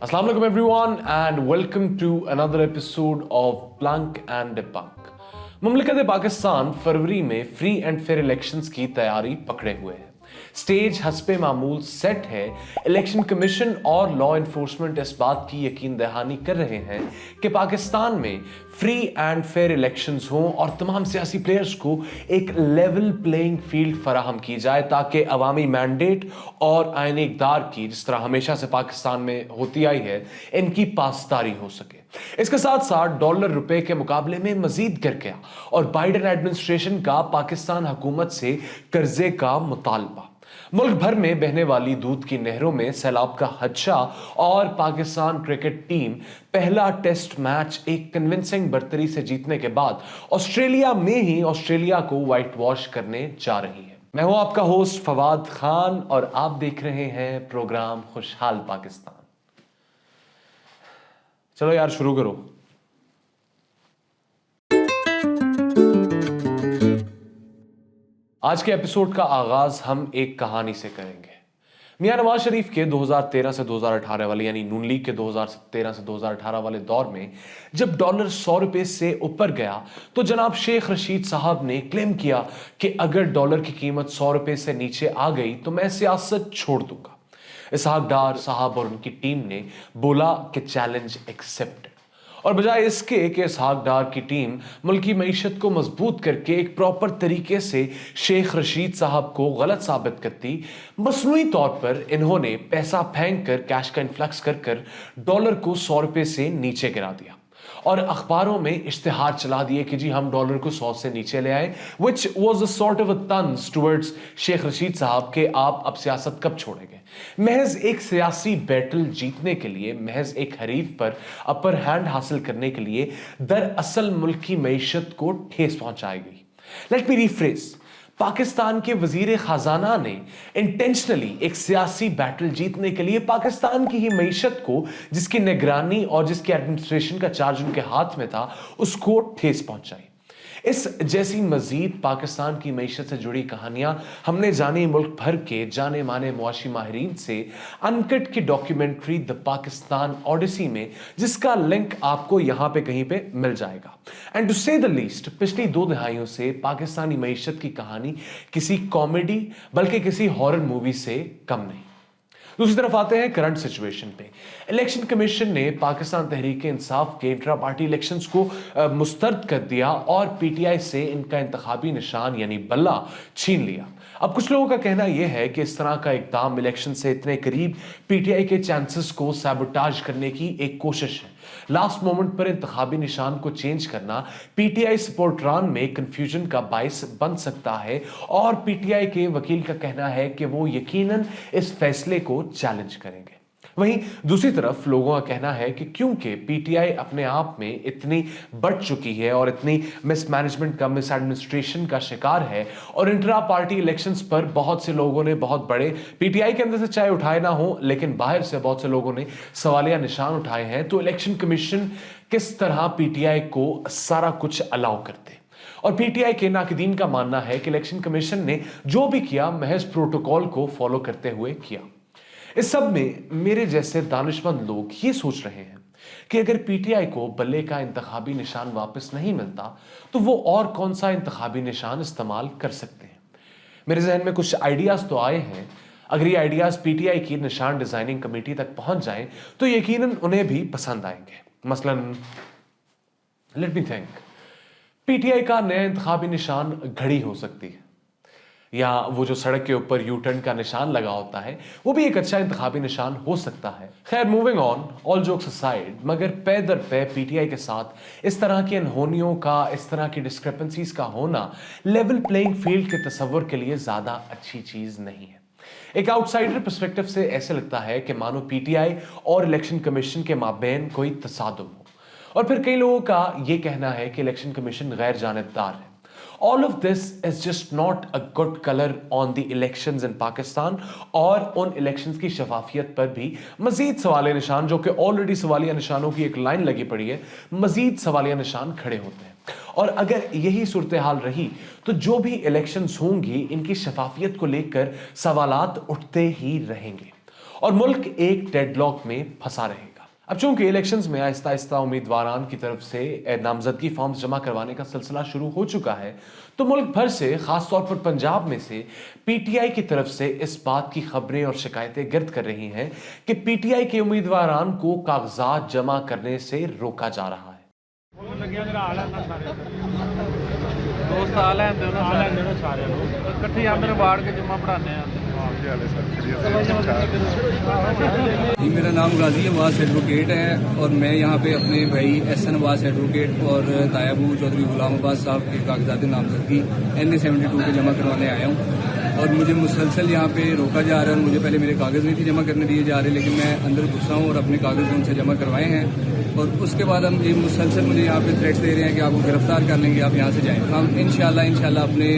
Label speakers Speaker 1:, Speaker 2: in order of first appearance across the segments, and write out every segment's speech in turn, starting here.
Speaker 1: Assalamu alaikum everyone and welcome to another episode of Blank and Debunk. मुमलिकत Pakistan फरवरी में free and fair elections की तैयारी पकड़े हुए है। स्टेज हस्बे मामूल सेट है। इलेक्शन कमीशन और लॉ इन्फोर्समेंट इस बात की यकीन दहानी कर रहे हैं कि पाकिस्तान में फ्री एंड फेयर इलेक्शंस हों और तमाम सियासी प्लेयर्स को एक लेवल प्लेइंग फील्ड फराहम की जाए ताकि अवामी मैंडेट और आईनी इक़्तिदार की, जिस तरह हमेशा से पाकिस्तान में होती आई है, इनकी पासदारी हो सके। इसके साथ साथ डॉलर रुपए के मुकाबले में मजीद गिर गया और बाइडेन एडमिनिस्ट्रेशन का पाकिस्तान हुकूमत से कर्जे का मुतालबा, मुल्क भर में बहने वाली दूध की नहरों में सैलाब का खदशा और पाकिस्तान क्रिकेट टीम पहला टेस्ट मैच एक कन्विंसिंग बर्तरी से जीतने के बाद ऑस्ट्रेलिया में ही ऑस्ट्रेलिया को व्हाइट वॉश करने जा रही है। मैं हूं आपका होस्ट फवाद खान और आप देख रहे हैं प्रोग्राम खुशहाल पाकिस्तान। चलो यार शुरू करो। आज के एपिसोड का आगाज हम एक कहानी से करेंगे। मियां नवाज शरीफ के 2013 से 2018 वाले यानी नून लीग के 2013 से 2018 वाले दौर में जब डॉलर 100 रुपए से ऊपर गया तो जनाब शेख रशीद साहब ने क्लेम किया कि अगर डॉलर की कीमत 100 रुपए से नीचे आ गई तो मैं सियासत छोड़ दूंगा। इसहाक डार साहब और उनकी टीम ने बोला कि चैलेंज एक्सेप्टेड, और बजाय इसके कि इसहाक डार की टीम मुल्की मईशत को मजबूत करके एक प्रॉपर तरीके से शेख रशीद साहब को गलत साबित करती, मसनूई तौर पर इन्होंने पैसा फेंक कर कैश का इन्फ्लक्स कर डॉलर को 100 रुपए से नीचे गिरा दिया और अखबारों में इश्तिहार चला दिए कि जी हम डॉलर को 100 से नीचे ले आए, which was a sort of a तंज टुवर्ड्स शेख रशीद साहब के आप अब सियासत कब छोड़ेंगे। महज एक सियासी बैटल जीतने के लिए, महज एक हरीफ पर अपर हैंड हासिल करने के लिए दरअसल मुल्क की मईशत को ठेस पहुंचाई गई। लेट मी रिफ्रेज, पाकिस्तान के वजीर खजाना ने इंटेंशनली एक सियासी बैटल जीतने के लिए पाकिस्तान की ही मईशत को, जिसकी निगरानी और जिसकी एडमिनिस्ट्रेशन का चार्ज उनके हाथ में था, उसको ठेस पहुंचाई। इस जैसी मजीद पाकिस्तान की मईशत से जुड़ी कहानियां हमने जानी मुल्क भर के जाने माने मुआशी माहिरीन से अनकट की डॉक्यूमेंट्री द पाकिस्तान ओडिसी में, जिसका लिंक आपको यहां पे कहीं पे मिल जाएगा। एंड टू से द लीस्ट, पिछली 2 दहाइयों से पाकिस्तानी मईशत की कहानी किसी कॉमेडी बल्कि किसी हॉरर मूवी से कम नहीं। दूसरी तरफ आते हैं करंट सिचुएशन पे। इलेक्शन कमीशन ने पाकिस्तान तहरीक इंसाफ के इंट्रा पार्टी इलेक्शंस को मुस्तरद कर दिया और पीटीआई से इनका इंतखाबी निशान यानी बल्ला छीन लिया। अब कुछ लोगों का कहना यह है कि इस तरह का इकदाम इलेक्शन से इतने करीब पीटीआई के चांसेस को सैबोटाज करने की एक कोशिश है। लास्ट मोमेंट पर इंतखाबी निशान को चेंज करना पीटीआई सपोर्टरान में कंफ्यूजन का बाइस बन सकता है और पीटीआई के वकील का कहना है कि वो यकीनन इस फैसले को चैलेंज करेंगे। वहीं दूसरी तरफ लोगों का कहना है कि क्योंकि पीटीआई अपने आप में इतनी बढ़ चुकी है और इतनी मिसमैनेजमेंट का, मिस एडमिनिस्ट्रेशन का शिकार है और इंट्रा पार्टी इलेक्शंस पर बहुत से लोगों ने बहुत बड़े पीटीआई के अंदर से चाहे उठाए ना हो लेकिन बाहर से बहुत से लोगों ने सवालिया निशान उठाए हैं, तो इलेक्शन कमीशन किस तरह पीटीआई को सारा कुछ अलाउ करते। और पीटीआई के नाकदीन का मानना है कि इलेक्शन कमीशन ने जो भी किया महज प्रोटोकॉल को फॉलो करते हुए किया। इस सब में मेरे जैसे दानिशमंद लोग ये सोच रहे हैं कि अगर पीटीआई को बल्ले का इंतखाबी निशान वापस नहीं मिलता तो वो और कौन सा इंतखाबी निशान इस्तेमाल कर सकते हैं। मेरे जहन में कुछ आइडियाज तो आए हैं। अगर ये आइडियाज पीटीआई की निशान डिजाइनिंग कमेटी तक पहुंच जाएं तो यकीनन उन्हें भी पसंद आएंगे। मसलन लेट मी थिंक, पीटीआई का नया इंतखाबी निशान घड़ी हो सकती है, या वो जो सड़क के ऊपर यू टर्न का निशान लगा होता है वो भी एक अच्छा इंतखाबी निशान हो सकता है। खैर, moving on, all jokes aside, मगर पे दर पे पीटीआई के साथ इस तरह की अनहोनियों का, इस तरह की डिस्क्रिपेंसीज का होना लेवल प्लेइंग फील्ड के तस्वर के लिए ज्यादा अच्छी चीज नहीं है। एक आउटसाइडर पर्सपेक्टिव से ऐसे लगता है कि मानो पीटीआई और इलेक्शन कमीशन के माबैन कोई तसादुम हो, और फिर कई लोगों का यह कहना है कि इलेक्शन कमीशन गैर जानिबदार है। All of this is just not a good color on the elections in Pakistan और उन इलेक्शंस की शफाफियत पर भी मजीद सवालिया निशान, जो कि ऑलरेडी सवालिया निशानों की एक लाइन लगी पड़ी है, मजीद सवालिया निशान खड़े होते हैं। और अगर यही सूरत हाल रही तो जो भी इलेक्शंस होंगी इनकी शफाफियत को लेकर सवालात उठते ही रहेंगे। और मुल्क एक डेडलॉक में फंसा रहेगा। अब चूंकि इलेक्शंस में आहिस्ता आहिस्ता उम्मीदवारान की तरफ से नामजदगी फॉर्म्स जमा करवाने का सिलसिला शुरू हो चुका है, तो मुल्क भर से, खासतौर पर पंजाब में से पीटीआई की तरफ से इस बात की खबरें और शिकायतें गिरद कर रही हैं कि पीटीआई के उम्मीदवारान को कागजात जमा करने से रोका जा रहा है।
Speaker 2: दोस्त आ लैंदे सारे लोग इकट्ठे आंदे वार्ड के जमा पढ़ाने
Speaker 3: जी, मेरा नाम गाजी अब्बास एडवोकेट है और मैं यहाँ पे अपने भाई एहसन अब्बास एडवोकेट और तायाबू चौधरी गुलाम अब्बास साहब के कागजात नामजदगी NA-72 पे जमा करवाने आया हूँ और मुझे मुसलसल यहाँ पे रोका जा रहा है। मुझे पहले मेरे कागज़ नहीं थे जमा करने दिए जा रहे, लेकिन मैं अंदर घुसा हूँ और अपने कागज़ उनसे जमा करवाए हैं और उसके बाद हम ये मुसलसल मुझे यहाँ पे थ्रेट्स दे रहे हैं कि आपको गिरफ्तार कर लेंगे, आप यहाँ से जाएँ। हम इंशाल्लाह अपने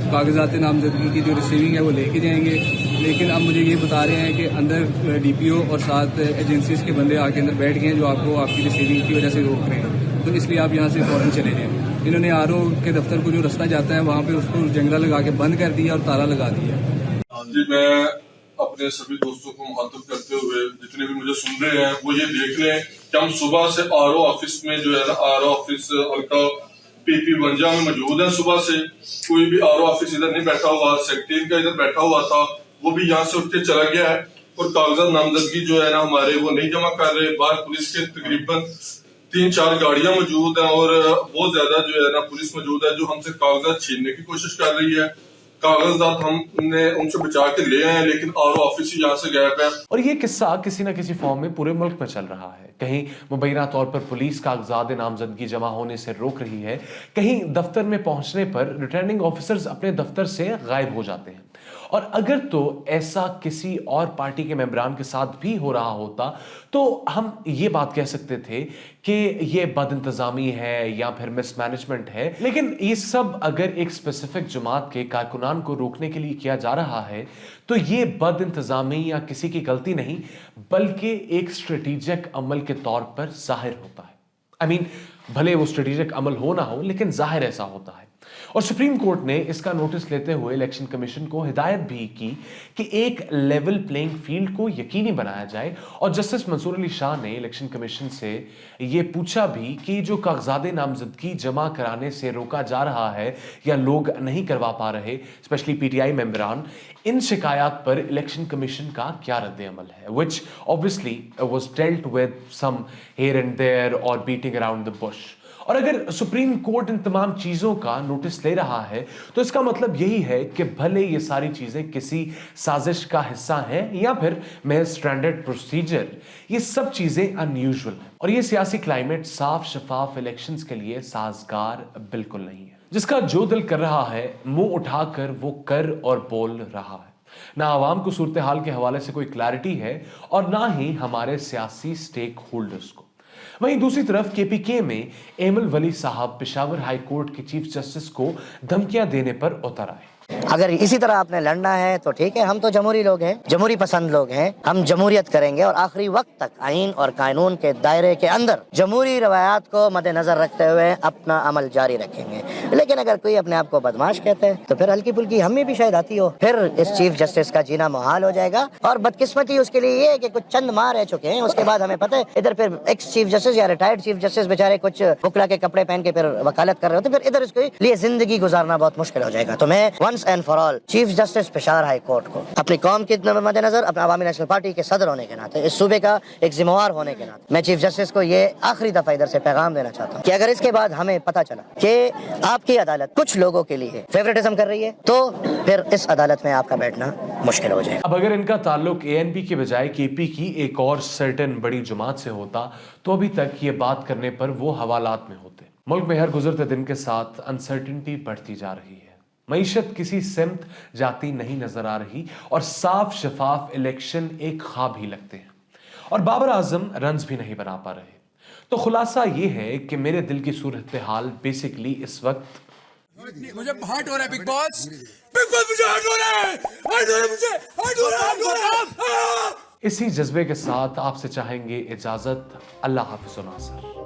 Speaker 3: कागजात नामजदगी की जो रिसीविंग है वो लेके जाएंगे, लेकिन अब मुझे ये बता रहे हैं कि अंदर DPO और साथ एजेंसीज के बंदे आके अंदर बैठ गए हैं जो आपको आपकी रिसीविंग की वजह से रोक रहे हैं, तो इसलिए आप यहाँ से फ़ौरन चले जाएं। इन्होंने RO के दफ्तर को जो रास्ता जाता है वहाँ पे उसको जंगला लगा के बंद कर दिया और ताला लगा दिया।
Speaker 4: हाँ जी, मैं अपने सभी दोस्तों को मुखातिब करते हुए जितने भी मुझे सुन रहे हैं वो ये देख लें कि हम सुबह से RO ऑफिस में जो है ना, RO ऑफिस हल्का PP बंजा में मौजूद है। सुबह से कोई भी RO ऑफिस इधर नहीं बैठा हुआ, सेक्रेटरी का इधर बैठा हुआ था, वो भी यहाँ से उठ के चला गया है और कागजात नामजदगी जो है ना हमारे वो नहीं जमा कर रहे। बाहर पुलिस के तकरीबन 3-4 गाड़ियां मौजूद हैं और बहुत ज्यादा जो है ना पुलिस मौजूद है जो हमसे कागजात छीनने की कोशिश कर रही है। कागजात हमने उनसे बचा के ले आए हैं, लेकिन RO ऑफिस ही यहाँ से गायब है।
Speaker 1: और ये किस्सा किसी न किसी फॉर्म में पूरे मुल्क में चल रहा है। कहीं मुबैना तौर पर पुलिस कागजात नामजदगी जमा होने से रोक रही है, कहीं दफ्तर में पहुंचने पर रिटर्निंग ऑफिसर्स अपने दफ्तर से गायब हो जाते हैं। और अगर तो ऐसा किसी और पार्टी के मेंबरान के साथ भी हो रहा होता तो हम ये बात कह सकते थे कि ये बदइंतजामी है या फिर मिसमैनेजमेंट है, लेकिन ये सब अगर एक स्पेसिफिक जमात के कारकुनान को रोकने के लिए किया जा रहा है तो ये बदइंतजामी या किसी की गलती नहीं बल्कि एक स्ट्रेटेजिक अमल के तौर पर जाहिर होता है। भले वो स्ट्रेटेजिक अमल हो ना हो, लेकिन जाहिर ऐसा होता है। और सुप्रीम कोर्ट ने इसका नोटिस लेते हुए इलेक्शन कमीशन को हिदायत भी की कि एक लेवल प्लेइंग फील्ड को यकीनी बनाया जाए। और जस्टिस मंसूर अली शाह ने इलेक्शन कमीशन से यह पूछा भी कि जो कागजात नामजदगी जमा कराने से रोका जा रहा है या लोग नहीं करवा पा रहे, स्पेशली PTI मेंबरान, इन शिकायत पर इलेक्शन कमीशन का क्या रद्द अमल है, which obviously was dealt with some here and there और beating around the bush। और अगर सुप्रीम कोर्ट इन तमाम चीजों का नोटिस ले रहा है तो इसका मतलब यही है कि भले ये सारी चीजें किसी साजिश का हिस्सा हैं या फिर महज स्टैंडर्ड प्रोसीजर, ये सब चीजें अनयूजुअल हैं और ये सियासी क्लाइमेट साफ शफाफ इलेक्शंस के लिए साजगार बिल्कुल नहीं है। जिसका जो दिल कर रहा है मुंह उठाकर वो कर और बोल रहा है। ना आवाम को सूरत हाल के हवाले से कोई क्लैरिटी है और ना ही हमारे सियासी स्टेक होल्डर्स को। वहीं दूसरी तरफ KPK में एमल वली साहब पेशावर हाई कोर्ट के चीफ जस्टिस को धमकियां देने पर उतर आए।
Speaker 5: अगर इसी तरह आपने लड़ना है तो ठीक है, हम तो जमहूरी लोग हैं, जमहूरी पसंद लोग हैं, हम जमहूरियत करेंगे और आखिरी वक्त तक आइन और कानून के दायरे के अंदर जमहूरी रवायात को मद्देनजर रखते हुए अपना अमल जारी रखेंगे। लेकिन अगर कोई अपने आप को बदमाश कहते हैं तो फिर हल्की फुल्की हमें भी शायद आती हो, फिर इस चीफ जस्टिस का जीना मुहाल हो जाएगा। और बदकिस्मती उसके लिए ये है कि कुछ चंद माह रह चुके हैं, उसके बाद हमें पता है इधर फिर एक्स चीफ जस्टिस या रिटायर्ड चीफ जस्टिस बेचारे कुछ बुकला के कपड़े पहन के फिर वकालत कर रहे होते, फिर इधर इसके लिए जिंदगी गुजारना बहुत मुश्किल हो जाएगा। तो मैं once and for all chief justice Peshawar high court को अपनी कौम के मद्देनजर, अपने अवामी नेशनल पार्टी के सदर होने के नाते, इस सूबे का एक जिम्मेवार होने के नाते, मैं चीफ जस्टिस को ये आखिरी दफा इधर से पैगाम देना चाहता हूँ कि अगर इसके बाद हमें पता चला कि आपकी अदालत कुछ लोगों के लिए फेवरेटिज्म कर रही है तो फिर इस अदालत में आपका बैठना मुश्किल हो जाएगा।
Speaker 1: अब अगर इनका ताल्लुक ANP के बजाय KP की एक और सर्टेन बड़ी जमात से होता तो अभी तक ये बात करने पर वो हवालात में होते। मुल्क में हर गुजरते दिन के साथ अनसर्टिनिटी बढ़ती जा रही है, मईशत किसी सिमत जाती नहीं नजर आ रही और साफ शफाफ इलेक्शन एक ख्वाब ही लगते हैं और बाबर आजम रन्स भी नहीं बना पा रहे। तो खुलासा ये है कि मेरे दिल की सूरत हाल बेसिकली इस वक्त
Speaker 6: मुझे हर्ट हो रहा है बिग बॉस मुझे हर्ट हो रहा है, हर्ट हो रहा है।
Speaker 1: इसी जज्बे के साथ आपसे चाहेंगे इजाजत। अल्लाह हाफिज़ नासर।